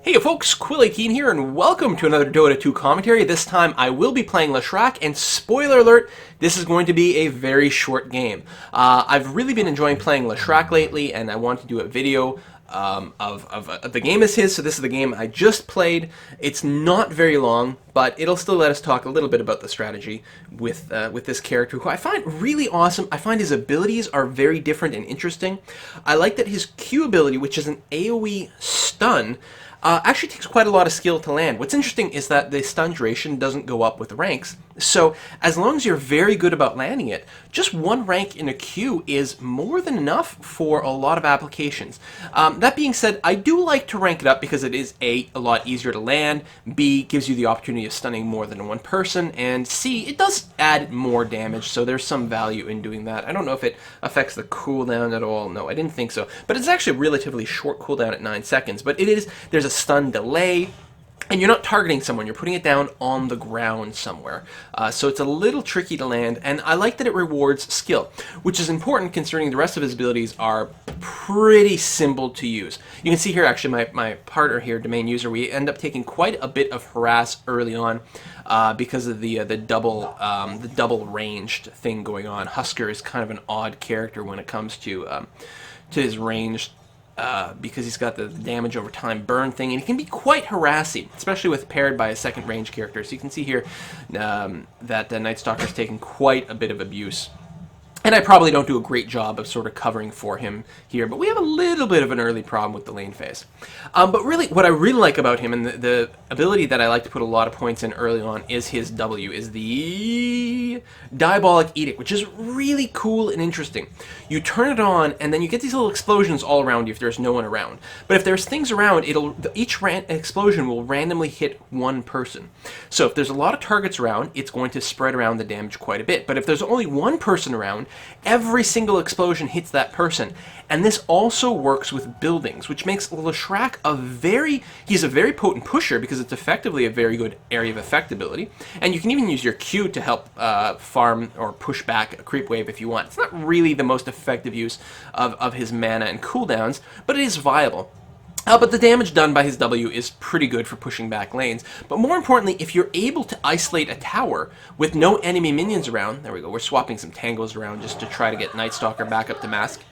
Hey folks, Quill18 here, and welcome to another Dota 2 commentary. This time I will be playing Leshrac, and spoiler alert, this is going to be a very short game. I've really been enjoying playing Leshrac lately, and I want to do a video of the game is his, so this is the game I just played. It's not very long, but it'll still let us talk a little bit about the strategy with this character, who I find really awesome. I find his abilities are very different and interesting. I like that his Q ability, which is an AoE stun, actually takes quite a lot of skill to land. What's interesting is that the stun duration doesn't go up with ranks, so as long as you're very good about landing it, just one rank in a Q is more than enough for a lot of applications. That being said, I do like to rank it up because it is A, a lot easier to land, B, gives you the opportunity of stunning more than one person, and C, it does add more damage, so there's some value in doing that. I don't know if it affects the cooldown at all. No, I didn't think so. But it's actually a relatively short cooldown at 9 seconds, but there's a stun delay, and you're not targeting someone, you're putting it down on the ground somewhere. So it's a little tricky to land, and I like that it rewards skill, which is important considering the rest of his abilities are pretty simple to use. You can see here, actually, my partner here, domain user, we end up taking quite a bit of harass early on because of the double ranged thing going on. Husker is kind of an odd character when it comes to his ranged, because he's got the damage over time burn thing, and he can be quite harassing, especially with paired by a second range character. So you can see here that Night Stalker's taken quite a bit of abuse. And I probably don't do a great job of sort of covering for him here, but we have a little bit of an early problem with the lane phase. But really, what I really like about him, and the ability that I like to put a lot of points in early on, is his W, is the Diabolic Edict, which is really cool and interesting. You turn it on, and then you get these little explosions all around you if there's no one around. But if there's things around, each explosion will randomly hit one person. So if there's a lot of targets around, it's going to spread around the damage quite a bit. But if there's only one person around, every single explosion hits that person. And this also works with buildings, which makes Leshrac he's a very potent pusher because it's effectively a very good area of effectability. And you can even use your Q to help farm or push back a creep wave if you want. It's not really the most effective use of his mana and cooldowns, but it is viable. But the damage done by his W is pretty good for pushing back lanes. But more importantly, if you're able to isolate a tower with no enemy minions around, there we go, we're swapping some tangles around just to try to get Night Stalker back up to mask.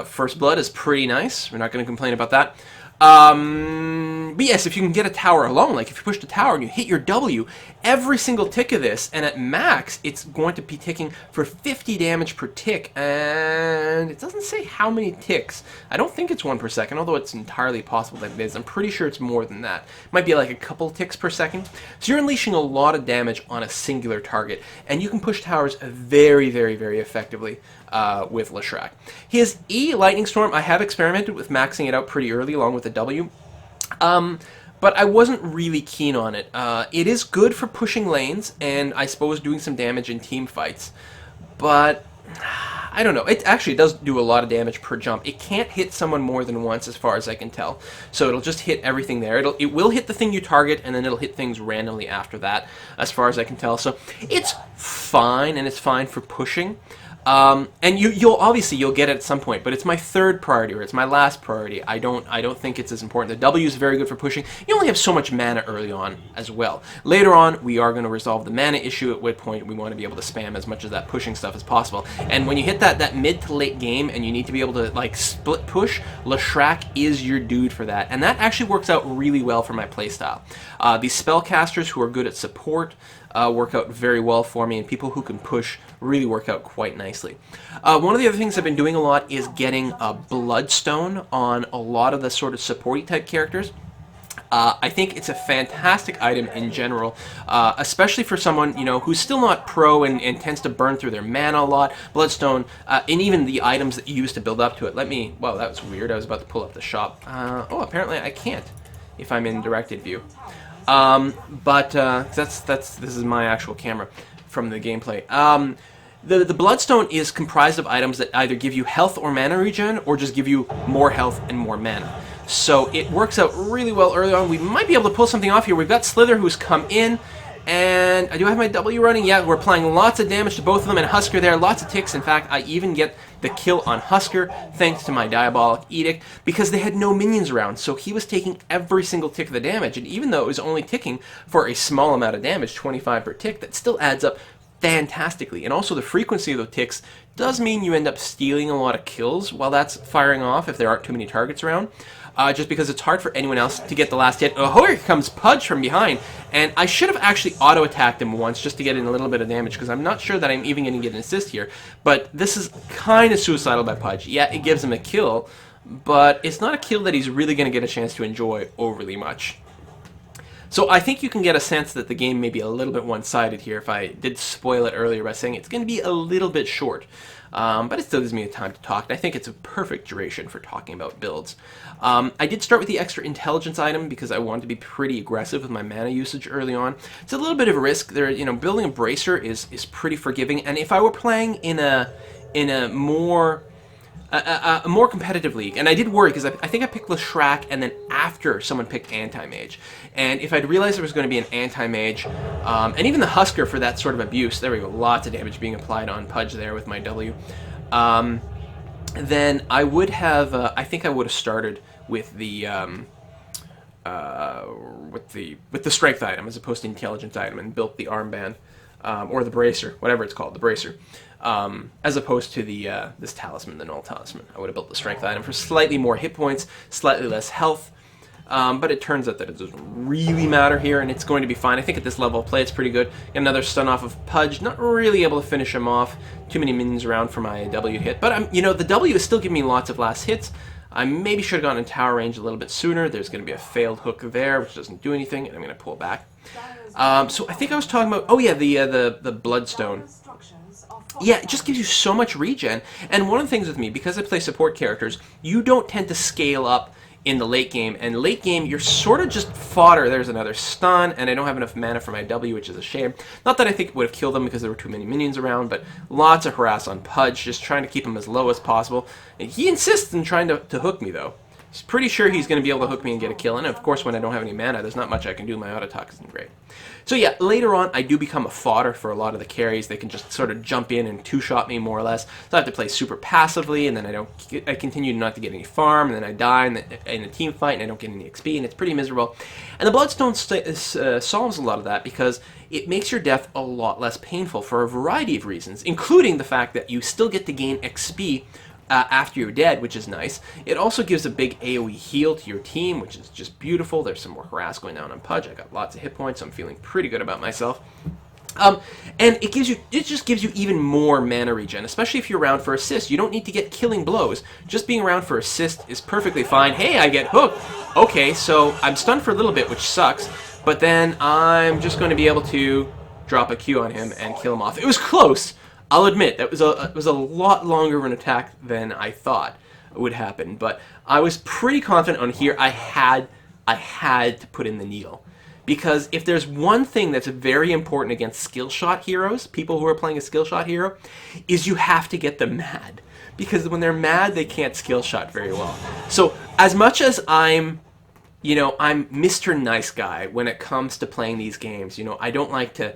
First blood is pretty nice. We're not going to complain about that. But yes, if you can get a tower alone, like if you push the tower and you hit your W, every single tick of this, and at max, it's going to be ticking for 50 damage per tick, and it doesn't say how many ticks. I don't think it's 1 per second, although it's entirely possible that it is. I'm pretty sure it's more than that. It might be like a couple ticks per second. So you're unleashing a lot of damage on a singular target, and you can push towers very, very, very effectively with Leshrac. His E, Lightning Storm, I have experimented with maxing it out pretty early along with the W. But I wasn't really keen on it. It is good for pushing lanes, and I suppose doing some damage in team fights. But I don't know. It actually does do a lot of damage per jump. It can't hit someone more than once, as far as I can tell. So it'll just hit everything there. It will hit the thing you target, and then it'll hit things randomly after that, as far as I can tell. So it's fine, and it's fine for pushing. And you'll get it at some point, but it's my third priority, or it's my last priority. I don't think it's as important. The W is very good for pushing. You only have so much mana early on as well. Later on, we are going to resolve the mana issue, at which point we want to be able to spam as much of that pushing stuff as possible. And when you hit that mid to late game and you need to be able to like split push, Leshrac is your dude for that. And that actually works out really well for my playstyle. These spellcasters who are good at support work out very well for me, and people who can push really work out quite nicely. One of the other things I've been doing a lot is getting a Bloodstone on a lot of the sort of supporty type characters. I think it's a fantastic item in general, especially for someone, who's still not pro and tends to burn through their mana a lot. Bloodstone, and even the items that you use to build up to it. Wow, that was weird. I was about to pull up the shop. Oh, apparently I can't if I'm in directed view. This is my actual camera from the gameplay. The Bloodstone is comprised of items that either give you health or mana regen, or just give you more health and more mana. So it works out really well early on. We might be able to pull something off here. We've got Slither, who's come in, And I do have my W running. Yeah, we're applying lots of damage to both of them, and Husker there, lots of ticks. In fact, I even get the kill on Husker thanks to my Diabolic Edict, because they had no minions around, so he was taking every single tick of the damage, and even though it was only ticking for a small amount of damage, 25 per tick, that still adds up fantastically. And also the frequency of the ticks does mean you end up stealing a lot of kills while that's firing off if there aren't too many targets around. Just because it's hard for anyone else to get the last hit. Oh, here comes Pudge from behind, and I should have actually auto-attacked him once just to get in a little bit of damage, because I'm not sure that I'm even going to get an assist here, but this is kind of suicidal by Pudge. Yeah, it gives him a kill, but it's not a kill that he's really going to get a chance to enjoy overly much. So I think you can get a sense that the game may be a little bit one-sided here if I did spoil it earlier by saying it's going to be a little bit short. But it still gives me the time to talk, and I think it's a perfect duration for talking about builds. I did start with the extra intelligence item because I wanted to be pretty aggressive with my mana usage early on. It's a little bit of a risk. There, building a bracer is pretty forgiving, and if I were playing in a more competitive league, and I did worry because I think I picked Leshrac and then after someone picked Anti-Mage, and if I'd realized there was going to be an Anti-Mage, and even the Husker for that sort of abuse, there we go, lots of damage being applied on Pudge there with my W, then I would have, I think I would have started with the strength item as opposed to intelligence item and built the armband, or the bracer, whatever it's called, the bracer. As opposed to the this talisman, the null talisman. I would have built the strength item for slightly more hit points, slightly less health, but it turns out that it doesn't really matter here, and it's going to be fine. I think at this level of play it's pretty good. Get another stun off of Pudge, not really able to finish him off. Too many minions around for my W hit, but the W is still giving me lots of last hits. I maybe should have gone in tower range a little bit sooner. There's going to be a failed hook there, which doesn't do anything, and I'm going to pull back. So I think I was talking about, oh yeah, the Bloodstone. Yeah, it just gives you so much regen, and one of the things with me, because I play support characters, you don't tend to scale up in the late game, and late game you're sort of just fodder. There's another stun, and I don't have enough mana for my W, which is a shame. Not that I think it would have killed them because there were too many minions around, but lots of harass on Pudge, just trying to keep him as low as possible. And he insists in trying to hook me, though. He's pretty sure he's going to be able to hook me and get a kill, and of course when I don't have any mana, there's not much I can do. My auto-attack isn't great. So yeah, later on I do become a fodder for a lot of the carries. They can just sort of jump in and two-shot me more or less. So I have to play super passively, and then I continue not to get any farm, and then I die in the team fight, and I don't get any XP, and it's pretty miserable. And the Bloodstone solves a lot of that because it makes your death a lot less painful for a variety of reasons, including the fact that you still get to gain XP after you're dead, which is nice. It also gives a big AoE heal to your team, which is just beautiful. There's some more harass going down on Pudge. I got lots of hit points, so I'm feeling pretty good about myself. And it just gives you even more mana regen, especially if you're around for assist. You don't need to get killing blows. Just being around for assist is perfectly fine. Hey, I get hooked. Okay, so I'm stunned for a little bit, which sucks, but then I'm just going to be able to drop a Q on him and kill him off. It was close. I'll admit, that was a lot longer of an attack than I thought would happen, but I was pretty confident on here. I had to put in the needle. Because if there's one thing that's very important against skill shot heroes, people who are playing a skill shot hero, is you have to get them mad. Because when they're mad, they can't skill shot very well. So as much as I'm Mr. Nice Guy when it comes to playing these games, I don't like to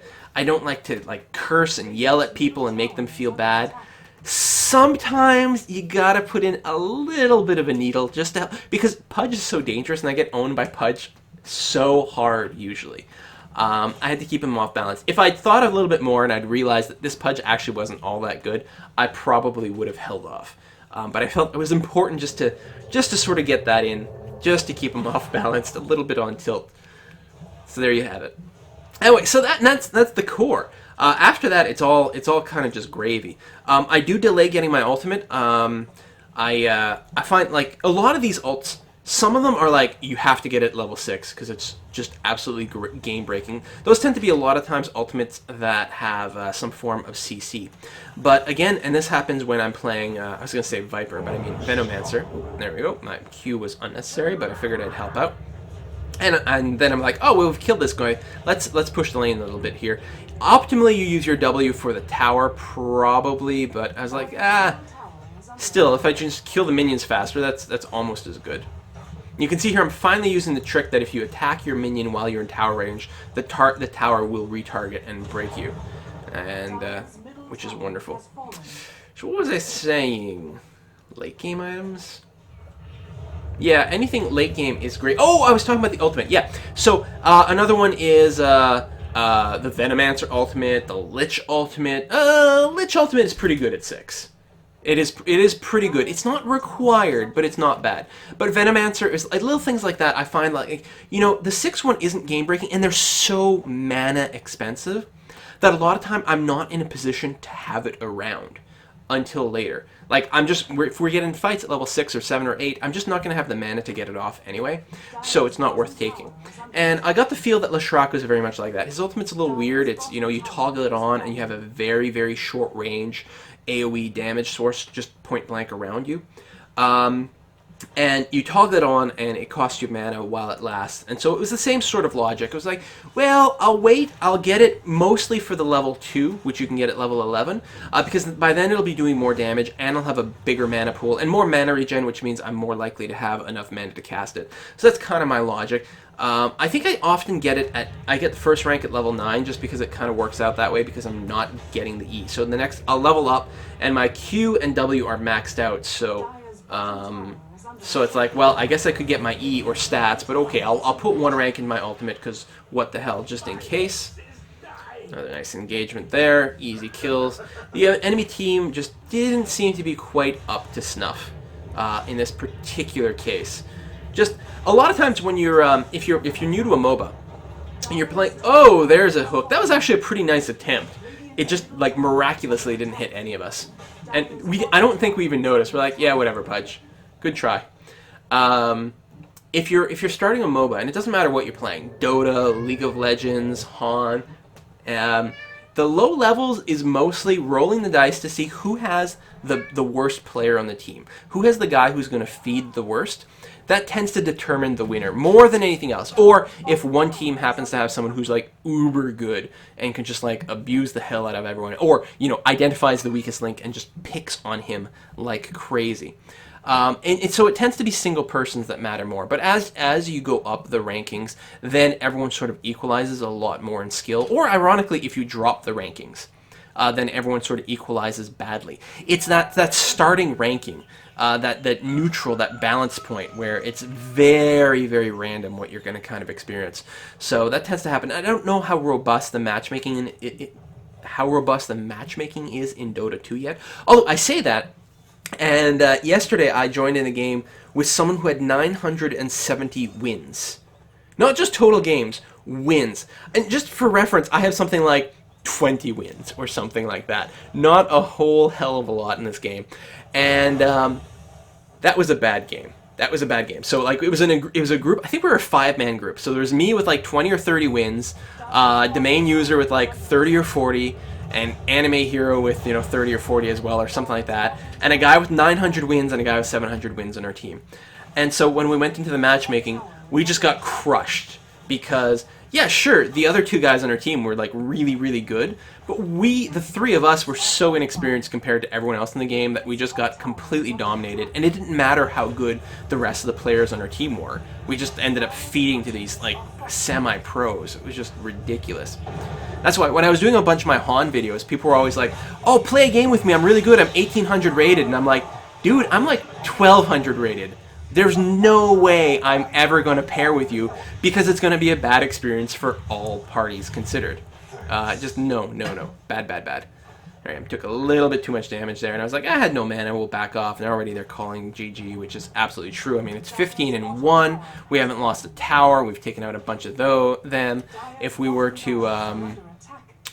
like curse and yell at people and make them feel bad. Sometimes you gotta put in a little bit of a needle just to help, because Pudge is so dangerous and I get owned by Pudge so hard usually. I had to keep him off balance. If I'd thought a little bit more and I'd realized that this Pudge actually wasn't all that good, I probably would have held off. But I felt it was important just to sort of get that in, just to keep him off balance, a little bit on tilt. So there you have it. Anyway, so that's the core. After that, it's all kind of just gravy. I do delay getting my ultimate. I find like a lot of these ults, some of them are like you have to get it level 6 because it's just absolutely game breaking. Those tend to be a lot of times ultimates that have some form of CC. But again, and this happens when I'm playing. I was gonna say Viper, but I mean Venomancer. There we go. My Q was unnecessary, but I figured I'd help out. And then I'm like, oh, well, we've killed this guy. Let's push the lane a little bit here. Optimally, you use your W for the tower, probably, but I was like, still, if I just kill the minions faster, that's almost as good. You can see here I'm finally using the trick that if you attack your minion while you're in tower range, the tower will retarget and break you, and which is wonderful. So what was I saying? Late game items? Yeah, anything late game is great. Oh, I was talking about the ultimate. Yeah. So another one is the Venomancer ultimate, the Lich ultimate. Lich ultimate is pretty good at 6. It is pretty good. It's not required, but it's not bad. But Venomancer is like little things like that. I find like, you know, the 6 one isn't game breaking, and they're so mana expensive that a lot of time I'm not in a position to have it around until later. Like, if we're getting fights at level 6 or 7 or 8, I'm just not going to have the mana to get it off anyway, so it's not worth taking. And I got the feel that Leshrac was very much like that. His ultimate's a little weird. It's, you know, you toggle it on and you have a very, very short range AoE damage source just point blank around you. And you toggle it on, and it costs you mana while it lasts. And so it was the same sort of logic. It was like, well, I'll wait. I'll get it mostly for the level 2, which you can get at level 11, because by then it'll be doing more damage, and I'll have a bigger mana pool, and more mana regen, which means I'm more likely to have enough mana to cast it. So that's kind of my logic. I think I often get it I get the first rank at level 9, just because it kind of works out that way, because I'm not getting the E. So the next, I'll level up, and my Q and W are maxed out, so... So it's like, well, I guess I could get my E or stats, but okay, I'll put 1 rank in my ultimate, because what the hell, just in case. Another nice engagement there, easy kills. The enemy team just didn't seem to be quite up to snuff in this particular case. Just a lot of times when you're, if you're new to a MOBA, and you're playing, oh, there's a hook. That was actually a pretty nice attempt. It just, like, miraculously didn't hit any of us. And I don't think we even noticed. We're like, yeah, whatever, Pudge. Good try. If you're starting a MOBA, and it doesn't matter what you're playing, Dota, League of Legends, Han, the low levels is mostly rolling the dice to see who has the worst player on the team. Who has the guy who's going to feed the worst. That tends to determine the winner more than anything else. Or if one team happens to have someone who's like uber good and can just like abuse the hell out of everyone, or, you know, identifies the weakest link and just picks on him like crazy. And so it tends to be single persons that matter more. But as you go up the rankings, then everyone sort of equalizes a lot more in skill. Or ironically, if you drop the rankings, then everyone sort of equalizes badly. It's that starting ranking, that neutral, that balance point where it's very, very random what you're going to kind of experience. So that tends to happen. I don't know how robust the matchmaking is in Dota 2 yet. Although I say that. And yesterday I joined in a game with someone who had 970 wins. Not just total games, wins. And just for reference, I have something like 20 wins or something like that. Not a whole hell of a lot in this game. And that was a bad game. That was a bad game. So like it was a group. I think we were a 5-man group. So there was me with like 20 or 30 wins, domain user with like 30 or 40, an anime hero with, you know, 30 or 40 as well, or something like that, and a guy with 900 wins and a guy with 700 wins on our team. And so when we went into the matchmaking, we just got crushed because, yeah, sure, the other 2 guys on our team were like really, really good, but the 3 of us were so inexperienced compared to everyone else in the game that we just got completely dominated, and it didn't matter how good the rest of the players on our team were. We just ended up feeding to these like semi-pros. It was just ridiculous. That's why when I was doing a bunch of my Han videos, people were always like, oh, play a game with me, I'm really good, I'm 1800 rated, and I'm like, dude, I'm like 1200 rated. There's no way I'm ever going to pair with you because it's going to be a bad experience for all parties considered. Just no. Bad. Alright, I took a little bit too much damage there, and I was like, I had no mana, we'll back off, and already they're calling GG, which is absolutely true. I mean, it's 15-1, we haven't lost a tower, we've taken out a bunch of them. If we were to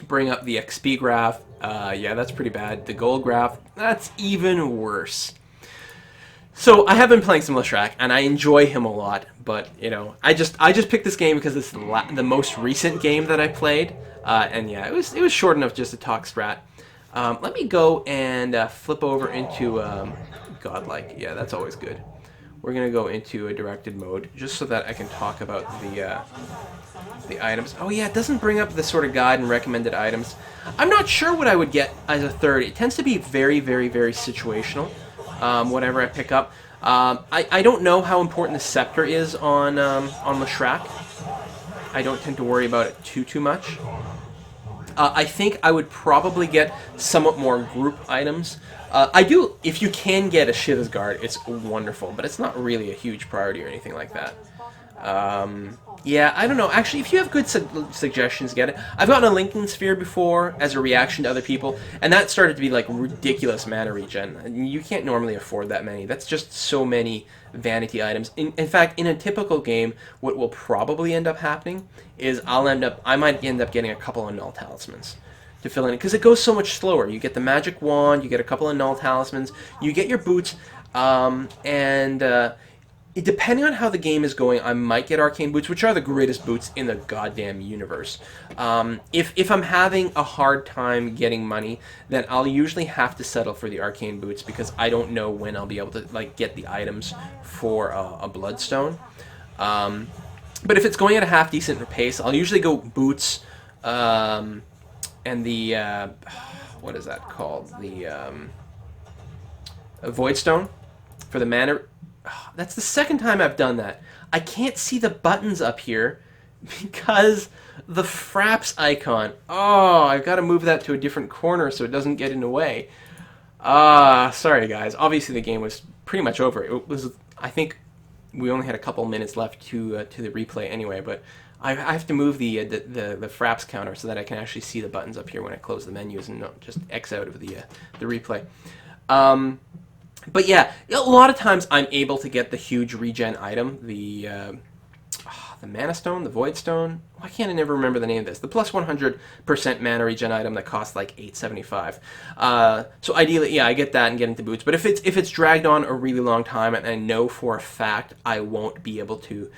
bring up the XP graph, yeah, that's pretty bad. The gold graph, that's even worse. So I have been playing some Leshrac, and I enjoy him a lot, but, you know, I just picked this game because it's the most recent game that I played, and yeah, it was short enough just to talk strat. Let me go and flip over into Godlike. Yeah, that's always good. We're going to go into a directed mode just so that I can talk about the items. Oh yeah, it doesn't bring up the sort of guide and recommended items. I'm not sure what I would get as a third. It tends to be very, very, very situational, whatever I pick up. I don't know how important the scepter is on Leshrac. I don't tend to worry about it too much. I think I would probably get somewhat more group items. I do, if you can get a Shiva's Guard, it's wonderful, but it's not really a huge priority or anything like that. Yeah, I don't know. Actually, if you have good suggestions, get it. I've gotten a Lincoln Sphere before as a reaction to other people, and that started to be like ridiculous mana regen. You can't normally afford that many. That's just so many vanity items. In fact, in a typical game, what will probably end up happening is I might end up getting a couple of null talismans to fill in, because it goes so much slower. You get the magic wand, you get a couple of null talismans, you get your boots, depending on how the game is going, I might get arcane boots, which are the greatest boots in the goddamn universe. If I'm having a hard time getting money, then I'll usually have to settle for the arcane boots, because I don't know when I'll be able to like get the items for a bloodstone. But if it's going at a half decent pace, I'll usually go boots and the what is that called? The Voidstone for the mana. That's the second time I've done that. I can't see the buttons up here because the Fraps icon. Oh, I've got to move that to a different corner so it doesn't get in the way. Sorry guys. Obviously the game was pretty much over. It was. I think we only had a couple minutes left to the replay anyway, but I have to move the Fraps counter so that I can actually see the buttons up here when I close the menus and not just X out of the replay. But yeah, a lot of times I'm able to get the huge regen item, the Mana Stone, the Void Stone. Why can't I never remember the name of this? The plus 100% mana regen item that costs like $8.75. So ideally, yeah, I get that and get into boots. But if it's dragged on a really long time and I know for a fact I won't be able to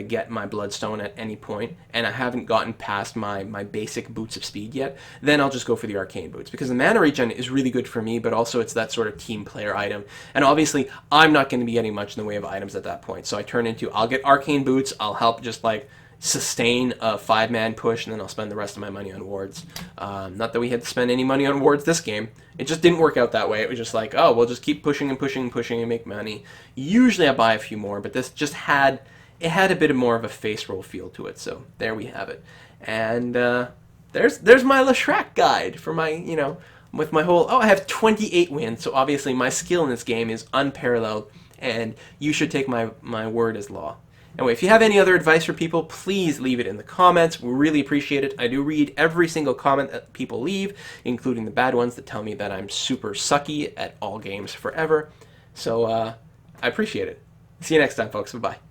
get my Bloodstone at any point, and I haven't gotten past my basic boots of speed yet, then I'll just go for the arcane boots, because the mana regen is really good for me, but also it's that sort of team player item. And obviously, I'm not going to be getting much in the way of items at that point. So I turn into, I'll get arcane boots, I'll help just like sustain a 5-man push, and then I'll spend the rest of my money on wards. Not that we had to spend any money on wards this game. It just didn't work out that way. It was just like, oh, we'll just keep pushing and pushing and pushing and make money. Usually I buy a few more, but this just had a bit more of a face roll feel to it. So there we have it. And there's my Leshrac guide for my, with my whole, I have 28 wins, so obviously my skill in this game is unparalleled, and you should take my word as law. Anyway, if you have any other advice for people, please leave it in the comments. We really appreciate it. I do read every single comment that people leave, including the bad ones that tell me that I'm super sucky at all games forever. So I appreciate it. See you next time, folks. Bye-bye.